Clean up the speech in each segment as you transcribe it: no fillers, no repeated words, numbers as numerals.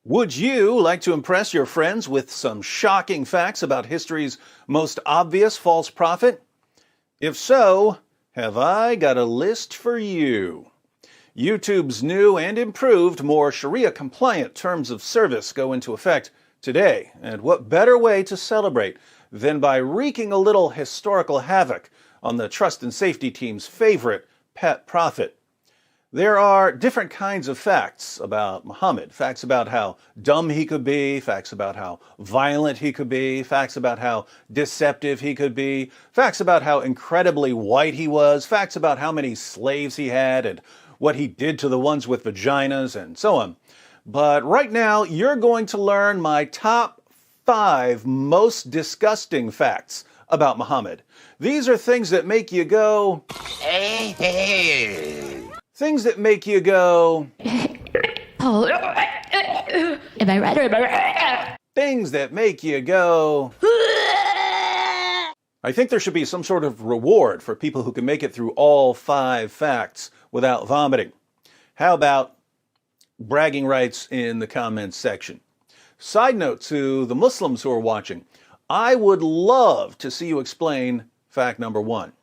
Would you like to impress your friends with some shocking facts about history's most obvious false prophet? If so, have I got a list for you. YouTube's new and improved, more Sharia-compliant terms of service go into effect today, and what better way to celebrate than by wreaking a little historical havoc on the trust and safety team's favorite pet prophet. There are different kinds of facts about Muhammad. Facts about how dumb he could be, facts about how violent he could be, facts about how deceptive he could be, facts about how incredibly white he was, facts about how many slaves he had and what he did to the ones with vaginas, and so on. But right now, you're going to learn my top 5 most disgusting facts about Muhammad. These are things that make you go... Things that make you go... Oh, am I right or am I right? Things that make you go... I think there should be some sort of reward for people who can make it through all 5 facts without vomiting. How about bragging rights in the comments section? Side note to the Muslims who are watching, I would love to see you explain fact number 1.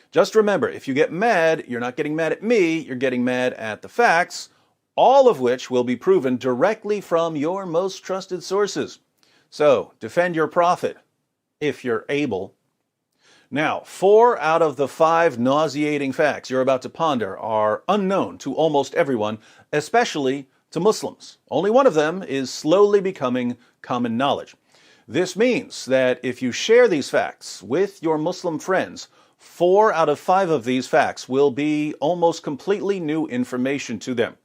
Just remember, if you get mad, you're not getting mad at me, you're getting mad at the facts, all of which will be proven directly from your most trusted sources. So, defend your prophet, if you're able. Now, 4 out of the 5 nauseating facts you're about to ponder are unknown to almost everyone, especially to Muslims. Only one of them is slowly becoming common knowledge. This means that if you share these facts with your Muslim friends, 4 out of 5 of these facts will be almost completely new information to them.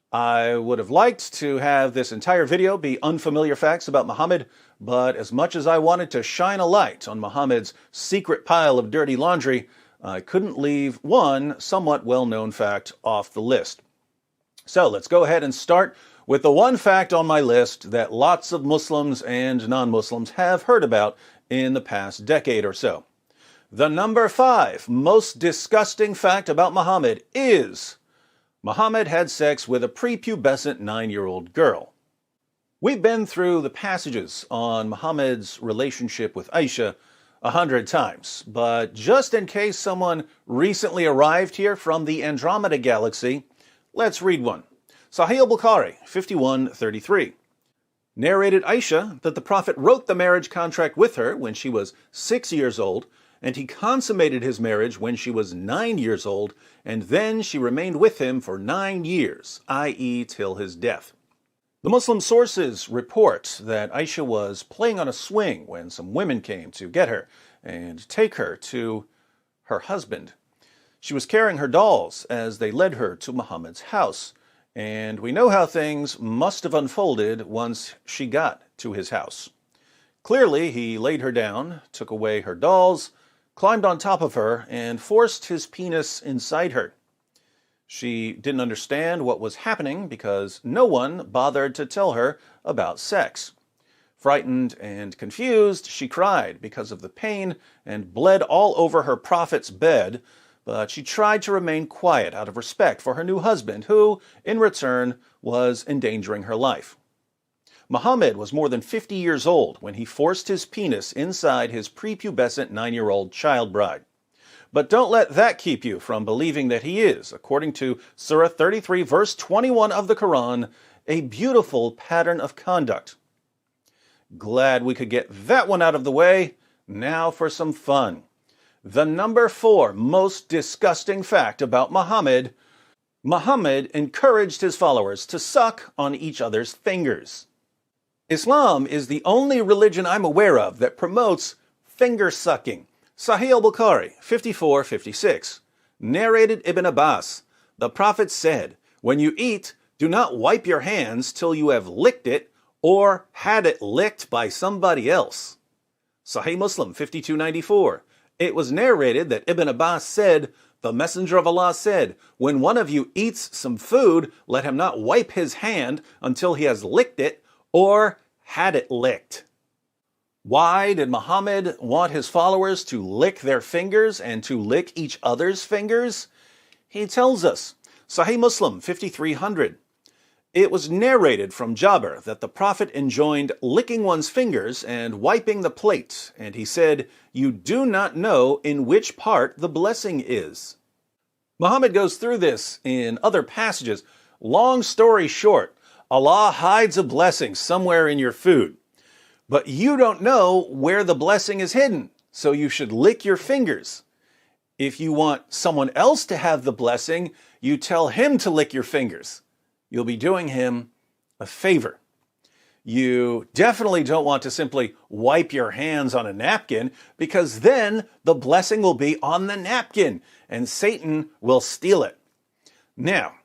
I would have liked to have this entire video be unfamiliar facts about Muhammad, but as much as I wanted to shine a light on Muhammad's secret pile of dirty laundry, I couldn't leave one somewhat well-known fact off the list. So let's go ahead and start with the one fact on my list that lots of Muslims and non-Muslims have heard about in the past decade or so. The number 5 most disgusting fact about Muhammad is Muhammad had sex with a prepubescent 9-year-old girl. We've been through the passages on Muhammad's relationship with Aisha 100 times, but just in case someone recently arrived here from the Andromeda Galaxy, let's read one. Sahih al-Bukhari, 5133. Narrated Aisha that the Prophet wrote the marriage contract with her when she was 6 years old, and he consummated his marriage when she was 9 years old, and then she remained with him for 9 years, i.e. till his death. The Muslim sources report that Aisha was playing on a swing when some women came to get her and take her to her husband. She was carrying her dolls as they led her to Muhammad's house, and we know how things must have unfolded once she got to his house. Clearly, he laid her down, took away her dolls, climbed on top of her, and forced his penis inside her. She didn't understand what was happening because no one bothered to tell her about sex. Frightened and confused, she cried because of the pain and bled all over her prophet's bed, but she tried to remain quiet out of respect for her new husband, who, in return, was endangering her life. Muhammad was more than 50 years old when he forced his penis inside his prepubescent 9-year-old child bride. But don't let that keep you from believing that he is, according to Surah 33, verse 21 of the Quran, a beautiful pattern of conduct. Glad we could get that one out of the way. Now for some fun. The number 4 most disgusting fact about Muhammad: Muhammad encouraged his followers to suck on each other's fingers. Islam is the only religion I'm aware of that promotes finger sucking. Sahih al-Bukhari, 5456. Narrated Ibn Abbas, the Prophet said, "When you eat, do not wipe your hands till you have licked it or had it licked by somebody else." Sahih Muslim, 5294. It was narrated that Ibn Abbas said, "The Messenger of Allah said, when one of you eats some food, let him not wipe his hand until he has licked it or had it licked." Why did Muhammad want his followers to lick their fingers and to lick each other's fingers? He tells us, Sahih Muslim 5300, It was narrated from Jabir that the Prophet enjoined licking one's fingers and wiping the plate, and he said, "You do not know in which part the blessing is." Muhammad goes through this in other passages. Long story short, Allah hides a blessing somewhere in your food, but you don't know where the blessing is hidden, so you should lick your fingers. If you want someone else to have the blessing, you tell him to lick your fingers. You'll be doing him a favor. You definitely don't want to simply wipe your hands on a napkin, because then the blessing will be on the napkin and Satan will steal it. Now,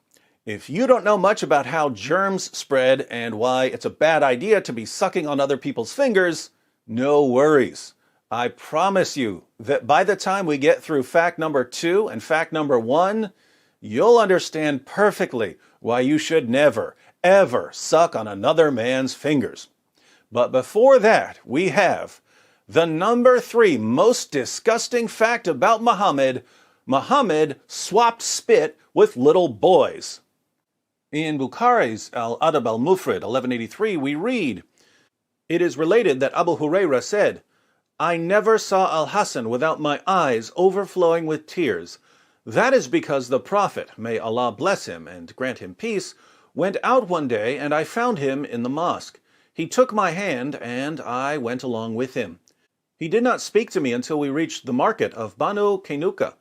if you don't know much about how germs spread and why it's a bad idea to be sucking on other people's fingers, no worries. I promise you that by the time we get through fact number 2 and fact number 1, you'll understand perfectly why you should never, ever suck on another man's fingers. But before that, we have the number 3 most disgusting fact about Muhammad. Muhammad swapped spit with little boys. In Bukhari's Al-Adab al-Mufrad, 1183, we read, "It is related that Abu Huraira said, 'I never saw Al-Hasan without my eyes overflowing with tears. That is because the Prophet, may Allah bless him and grant him peace, went out one day and I found him in the mosque. He took my hand and I went along with him. He did not speak to me until we reached the market of Banu Kainuka.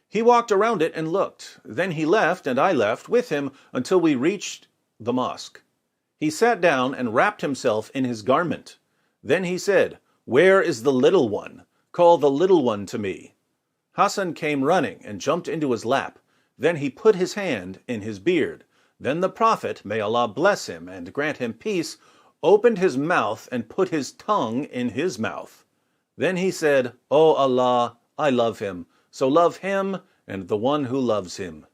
He walked around it and looked. Then he left and I left with him until we reached the mosque. He sat down and wrapped himself in his garment. Then he said, 'Where is the little one? Call the little one to me.' Hassan came running and jumped into his lap. Then he put his hand in his beard. Then the Prophet, may Allah bless him and grant him peace, opened his mouth and put his tongue in his mouth. Then he said, 'O Allah, I love him, so love him and the one who loves him.'"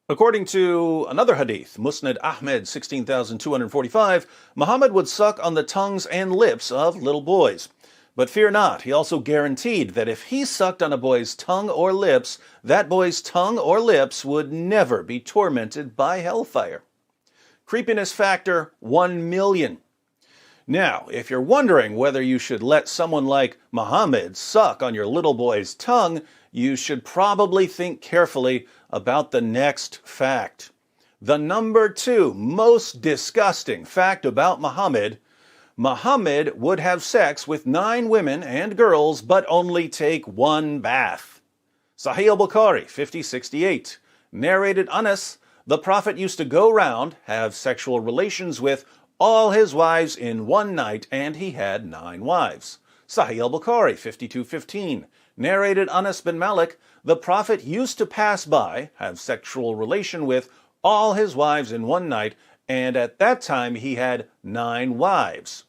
According to another hadith, Musnad Ahmed 16,245, Muhammad would suck on the tongues and lips of little boys. But fear not, he also guaranteed that if he sucked on a boy's tongue or lips, that boy's tongue or lips would never be tormented by hellfire. Creepiness factor 1,000,000. Now, if you're wondering whether you should let someone like Muhammad suck on your little boy's tongue, you should probably think carefully about the next fact. The number 2 most disgusting fact about Muhammad: Muhammad would have sex with 9 women and girls, but only take 1 bath. Sahih al-Bukhari, 5068. Narrated Anas, the Prophet used to go round, have sexual relations with all his wives in one night, and he had 9 wives. Sahih al-Bukhari, 5215. Narrated Anas bin Malik, the Prophet used to pass by, have sexual relation with all his wives in one night, and at that time he had 9 wives.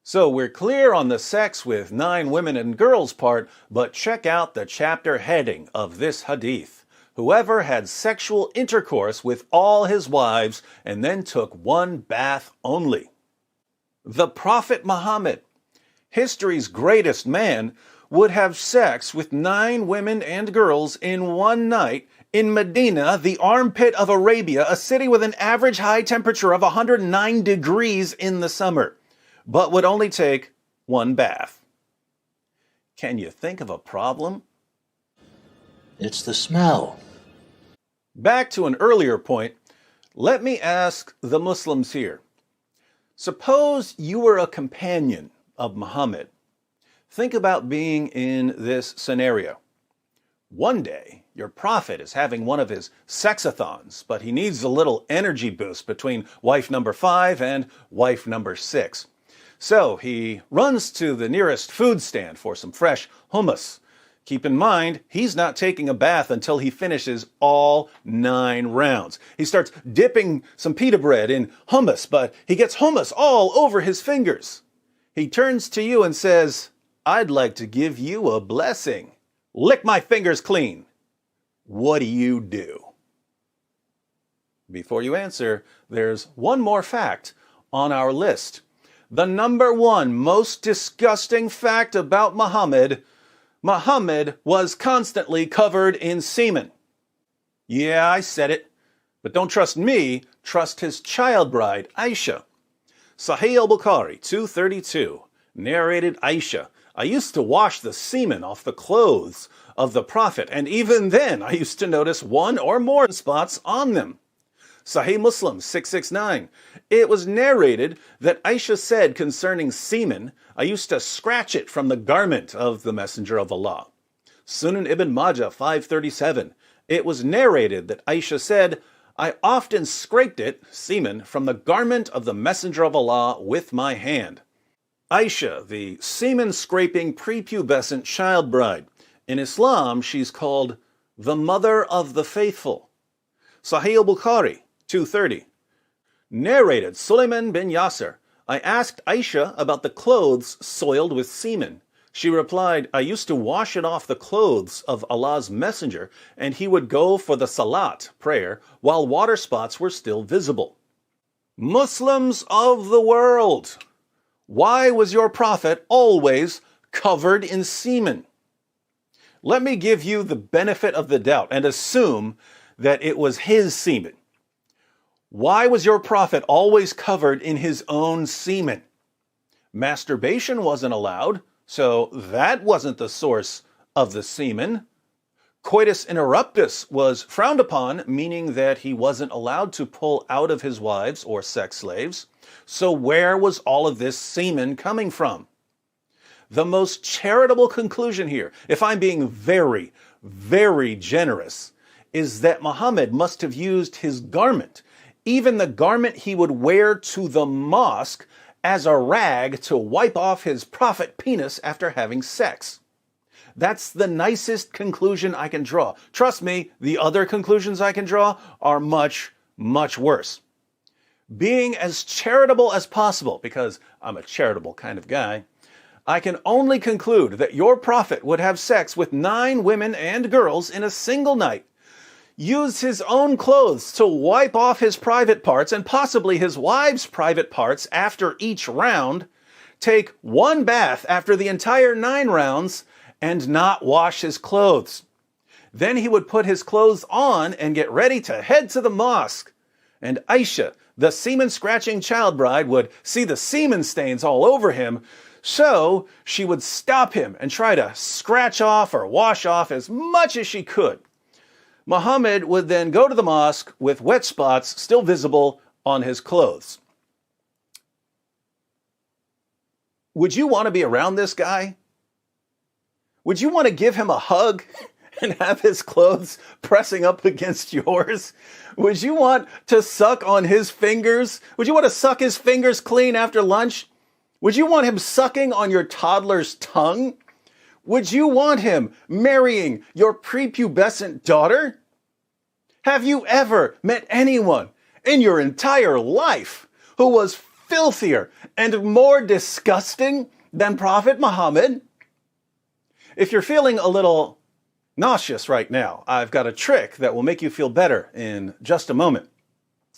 So we're clear on the sex with 9 women and girls part, but check out the chapter heading of this hadith. Whoever had sexual intercourse with all his wives and then took 1 bath only. The Prophet Muhammad, history's greatest man, would have sex with 9 women and girls in one night in Medina, the armpit of Arabia, a city with an average high temperature of 109 degrees in the summer, but would only take 1 bath. Can you think of a problem? It's the smell. Back to an earlier point, let me ask the Muslims here. Suppose you were a companion of Muhammad. Think about being in this scenario. One day, your prophet is having one of his sexathons, but he needs a little energy boost between wife number 5 and wife number 6. So he runs to the nearest food stand for some fresh hummus. Keep in mind, he's not taking a bath until he finishes all 9 rounds. He starts dipping some pita bread in hummus, but he gets hummus all over his fingers. He turns to you and says, "I'd like to give you a blessing. Lick my fingers clean." What do? Before you answer, there's one more fact on our list. The number 1 most disgusting fact about Muhammad: Muhammad was constantly covered in semen. Yeah, I said it. But don't trust me, trust his child bride, Aisha. Sahih al-Bukhari, 232, narrated Aisha, I used to wash the semen off the clothes of the Prophet, and even then I used to notice one or more spots on them. Sahih Muslim 669. It was narrated that Aisha said concerning semen, I used to scratch it from the garment of the Messenger of Allah. Sunan Ibn Majah 537. It was narrated that Aisha said, I often scraped it, semen, from the garment of the Messenger of Allah with my hand. Aisha, the semen-scraping prepubescent child bride. In Islam, she's called the mother of the faithful. Sahih al-Bukhari, 230. Narrated Sulaiman bin Yasser, I asked Aisha about the clothes soiled with semen. She replied, I used to wash it off the clothes of Allah's messenger, and he would go for the salat, prayer, while water spots were still visible. Muslims of the world, why was your prophet always covered in semen? Let me give you the benefit of the doubt and assume that it was his semen. Why was your prophet always covered in his own semen? Masturbation wasn't allowed, so that wasn't the source of the semen. Coitus interruptus was frowned upon, meaning that he wasn't allowed to pull out of his wives or sex slaves. So where was all of this semen coming from? The most charitable conclusion here, if I'm being very, very generous, is that Muhammad must have used his garment, even the garment he would wear to the mosque, as a rag to wipe off his prophet penis after having sex. That's the nicest conclusion I can draw. Trust me, the other conclusions I can draw are much, much worse. Being as charitable as possible, because I'm a charitable kind of guy, I can only conclude that your prophet would have sex with 9 women and girls in a single night, use his own clothes to wipe off his private parts and possibly his wives' private parts after each round, take 1 bath after the entire 9 rounds, and not wash his clothes. Then he would put his clothes on and get ready to head to the mosque. And Aisha, the semen-scratching child bride, would see the semen stains all over him, so she would stop him and try to scratch off or wash off as much as she could. Muhammad would then go to the mosque with wet spots still visible on his clothes. Would you want to be around this guy? Would you want to give him a hug and have his clothes pressing up against yours? Would you want to suck on his fingers? Would you want to suck his fingers clean after lunch? Would you want him sucking on your toddler's tongue? Would you want him marrying your prepubescent daughter? Have you ever met anyone in your entire life who was filthier and more disgusting than Prophet Muhammad? If you're feeling a little nauseous right now, I've got a trick that will make you feel better in just a moment.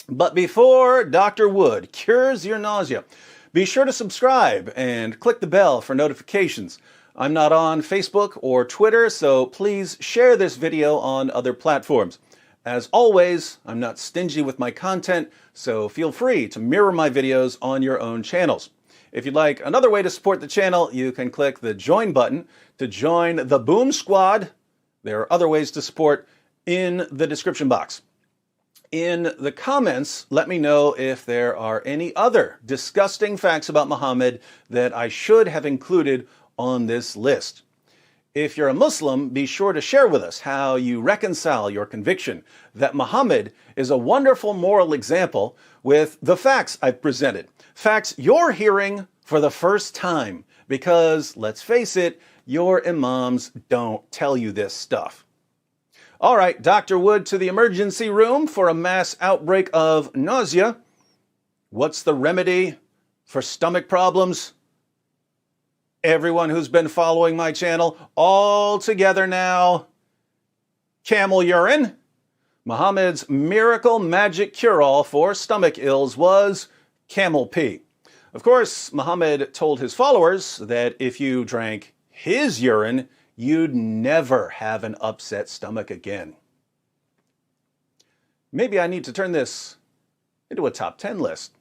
But before Dr. Wood cures your nausea, be sure to subscribe and click the bell for notifications. I'm not on Facebook or Twitter, so please share this video on other platforms. As always, I'm not stingy with my content, so feel free to mirror my videos on your own channels. If you'd like another way to support the channel, you can click the join button to join the Boom Squad. There are other ways to support in the description box. In the comments, let me know if there are any other disgusting facts about Muhammad that I should have included on this list. If you're a Muslim, be sure to share with us how you reconcile your conviction that Muhammad is a wonderful moral example with the facts I've presented. Facts you're hearing for the first time, because, let's face it, your imams don't tell you this stuff. All right, Dr. Wood to the emergency room for a mass outbreak of nausea. What's the remedy for stomach problems? Everyone who's been following my channel, all together now. Camel urine. Muhammad's miracle magic cure-all for stomach ills was camel pee. Of course, Muhammad told his followers that if you drank his urine, you'd never have an upset stomach again. Maybe I need to turn this into a top 10 list.